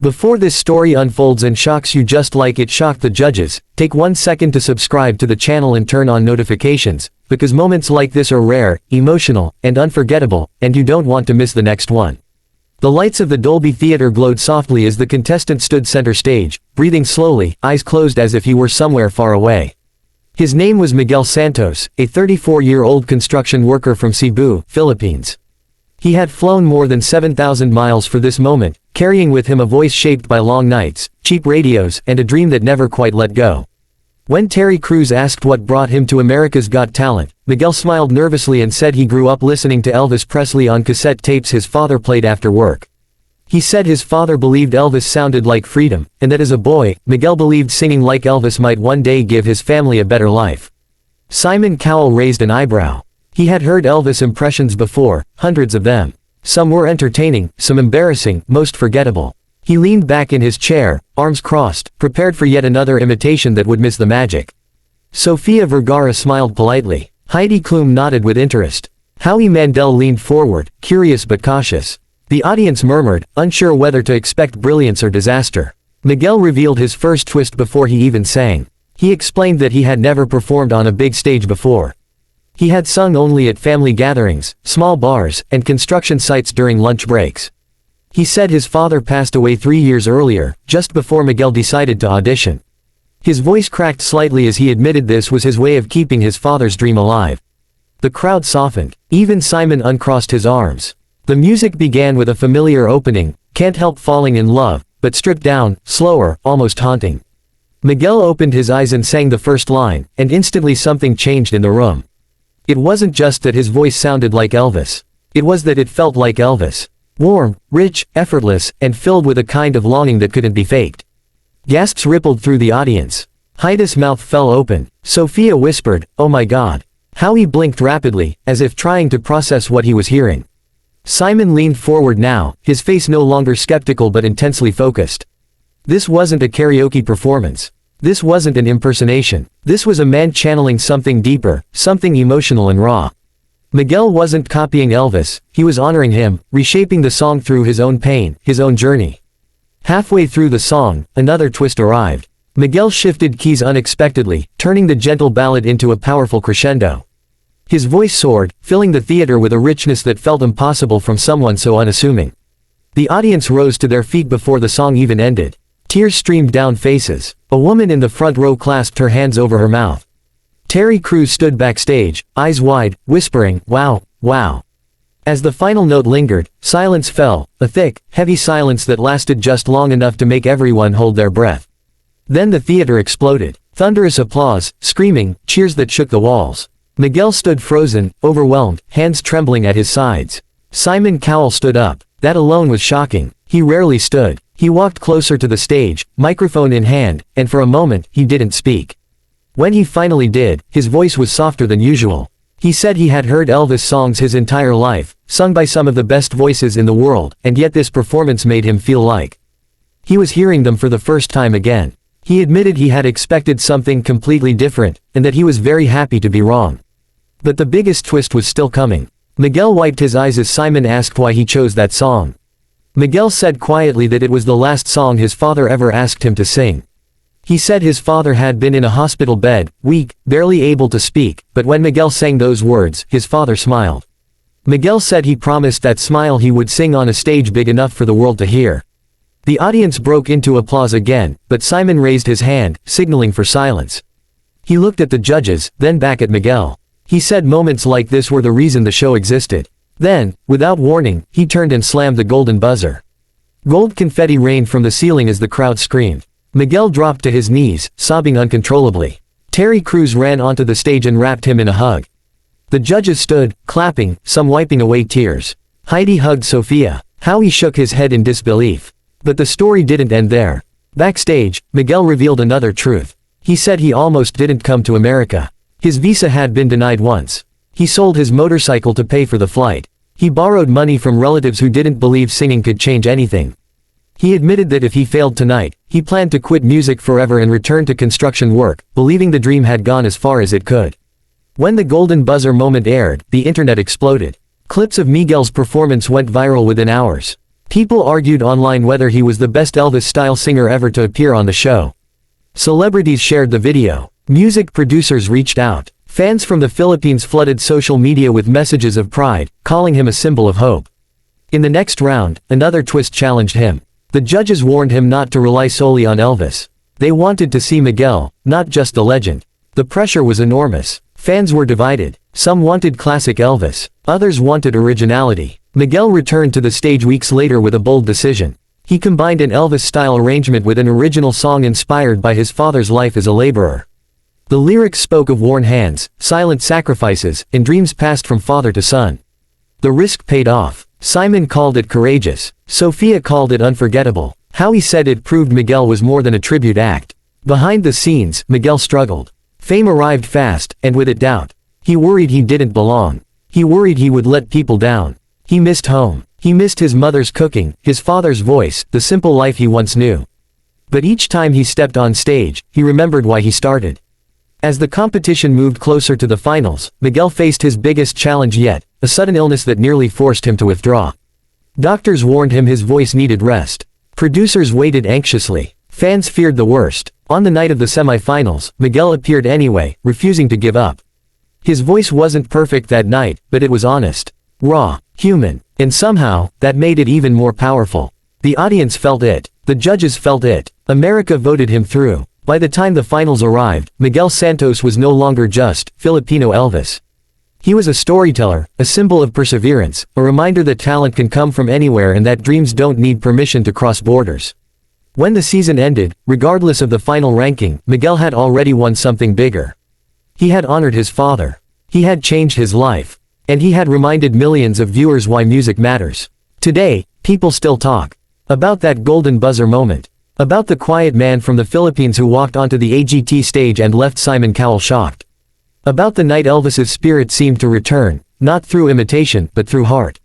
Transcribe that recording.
Before this story unfolds and shocks you just like it shocked the judges, take 1 second to subscribe to the channel and turn on notifications, because moments like this are rare, emotional, and unforgettable, and you don't want to miss the next one. The lights of the Dolby Theater glowed softly as the contestant stood center stage, breathing slowly, eyes closed as if he were somewhere far away. His name was Miguel Santos, a 34-year-old construction worker from Cebu, Philippines. He had flown more than 7,000 miles for this moment, carrying with him a voice shaped by long nights, cheap radios, and a dream that never quite let go. When Terry Crews asked what brought him to America's Got Talent, Miguel smiled nervously and said he grew up listening to Elvis Presley on cassette tapes his father played after work. He said his father believed Elvis sounded like freedom, and that as a boy, Miguel believed singing like Elvis might one day give his family a better life. Simon Cowell raised an eyebrow. He had heard Elvis impressions before, hundreds of them. Some were entertaining, some embarrassing, most forgettable. He leaned back in his chair, arms crossed, prepared for yet another imitation that would miss the magic. Sofia Vergara smiled politely. Heidi Klum nodded with interest. Howie Mandel leaned forward, curious but cautious. The audience murmured, unsure whether to expect brilliance or disaster. Miguel revealed his first twist before he even sang. He explained that he had never performed on a big stage before. He had sung only at family gatherings, small bars, and construction sites during lunch breaks. He said his father passed away 3 years earlier, just before Miguel decided to audition. His voice cracked slightly as he admitted this was his way of keeping his father's dream alive. The crowd softened. Even Simon uncrossed his arms. The music began with a familiar opening, Can't Help Falling in Love, but stripped down, slower, almost haunting. Miguel opened his eyes and sang the first line, and instantly something changed in the room. It wasn't just that his voice sounded like Elvis. It was that it felt like Elvis. Warm, rich, effortless, and filled with a kind of longing that couldn't be faked. Gasps rippled through the audience. Heidi's mouth fell open. Sofia whispered, "Oh my God." Howie blinked rapidly, as if trying to process what he was hearing. Simon leaned forward now, his face no longer skeptical but intensely focused. This wasn't a karaoke performance. This wasn't an impersonation. This was a man channeling something deeper, something emotional and raw. Miguel wasn't copying Elvis, he was honoring him, reshaping the song through his own pain, his own journey. Halfway through the song, another twist arrived. Miguel shifted keys unexpectedly, turning the gentle ballad into a powerful crescendo. His voice soared, filling the theater with a richness that felt impossible from someone so unassuming. The audience rose to their feet before the song even ended. Tears streamed down faces. A woman in the front row clasped her hands over her mouth. Terry Crews stood backstage, eyes wide, whispering, "Wow, wow." As the final note lingered, silence fell, a thick, heavy silence that lasted just long enough to make everyone hold their breath. Then the theater exploded. Thunderous applause, screaming, cheers that shook the walls. Miguel stood frozen, overwhelmed, hands trembling at his sides. Simon Cowell stood up. That alone was shocking. He rarely stood. He walked closer to the stage, microphone in hand, and for a moment, he didn't speak. When he finally did, his voice was softer than usual. He said he had heard Elvis songs his entire life, sung by some of the best voices in the world, and yet this performance made him feel like he was hearing them for the first time again. He admitted he had expected something completely different, and that he was very happy to be wrong. But the biggest twist was still coming. Miguel wiped his eyes as Simon asked why he chose that song. Miguel said quietly that it was the last song his father ever asked him to sing. He said his father had been in a hospital bed, weak, barely able to speak, but when Miguel sang those words, his father smiled. Miguel said he promised that smile he would sing on a stage big enough for the world to hear. The audience broke into applause again, but Simon raised his hand, signaling for silence. He looked at the judges, then back at Miguel. He said moments like this were the reason the show existed. Then, without warning, he turned and slammed the golden buzzer. Gold confetti rained from the ceiling as the crowd screamed. Miguel dropped to his knees, sobbing uncontrollably. Terry Crews ran onto the stage and wrapped him in a hug. The judges stood, clapping, some wiping away tears. Heidi hugged Sofia. Howie shook his head in disbelief. But the story didn't end there. Backstage, Miguel revealed another truth. He said he almost didn't come to America. His visa had been denied once. He sold his motorcycle to pay for the flight. He borrowed money from relatives who didn't believe singing could change anything. He admitted that if he failed tonight, he planned to quit music forever and return to construction work, believing the dream had gone as far as it could. When the golden buzzer moment aired, the internet exploded. Clips of Miguel's performance went viral within hours. People argued online whether he was the best Elvis-style singer ever to appear on the show. Celebrities shared the video. Music producers reached out. Fans from the Philippines flooded social media with messages of pride, calling him a symbol of hope. In the next round, another twist challenged him. The judges warned him not to rely solely on Elvis. They wanted to see Miguel, not just the legend. The pressure was enormous. Fans were divided. Some wanted classic Elvis. Others wanted originality. Miguel returned to the stage weeks later with a bold decision. He combined an Elvis-style arrangement with an original song inspired by his father's life as a laborer. The lyrics spoke of worn hands, silent sacrifices, and dreams passed from father to son. The risk paid off. Simon called it courageous. Sophia called it unforgettable. How he said it proved Miguel was more than a tribute act. Behind the scenes, Miguel struggled. Fame arrived fast, and with it doubt. He worried he didn't belong. He worried he would let people down. He missed home. He missed his mother's cooking, his father's voice, the simple life he once knew. But each time he stepped on stage, he remembered why he started. As the competition moved closer to the finals, Miguel faced his biggest challenge yet, a sudden illness that nearly forced him to withdraw. Doctors warned him his voice needed rest. Producers waited anxiously. Fans feared the worst. On the night of the semifinals, Miguel appeared anyway, refusing to give up. His voice wasn't perfect that night, but it was honest, raw, human, and somehow, that made it even more powerful. The audience felt it. The judges felt it. America voted him through. By the time the finals arrived, Miguel Santos was no longer just Filipino Elvis. He was a storyteller, a symbol of perseverance, a reminder that talent can come from anywhere and that dreams don't need permission to cross borders. When the season ended, regardless of the final ranking, Miguel had already won something bigger. He had honored his father. He had changed his life. And he had reminded millions of viewers why music matters. Today, people still talk about that golden buzzer moment. About the quiet man from the Philippines who walked onto the AGT stage and left Simon Cowell shocked. About the night Elvis's spirit seemed to return, not through imitation but through heart.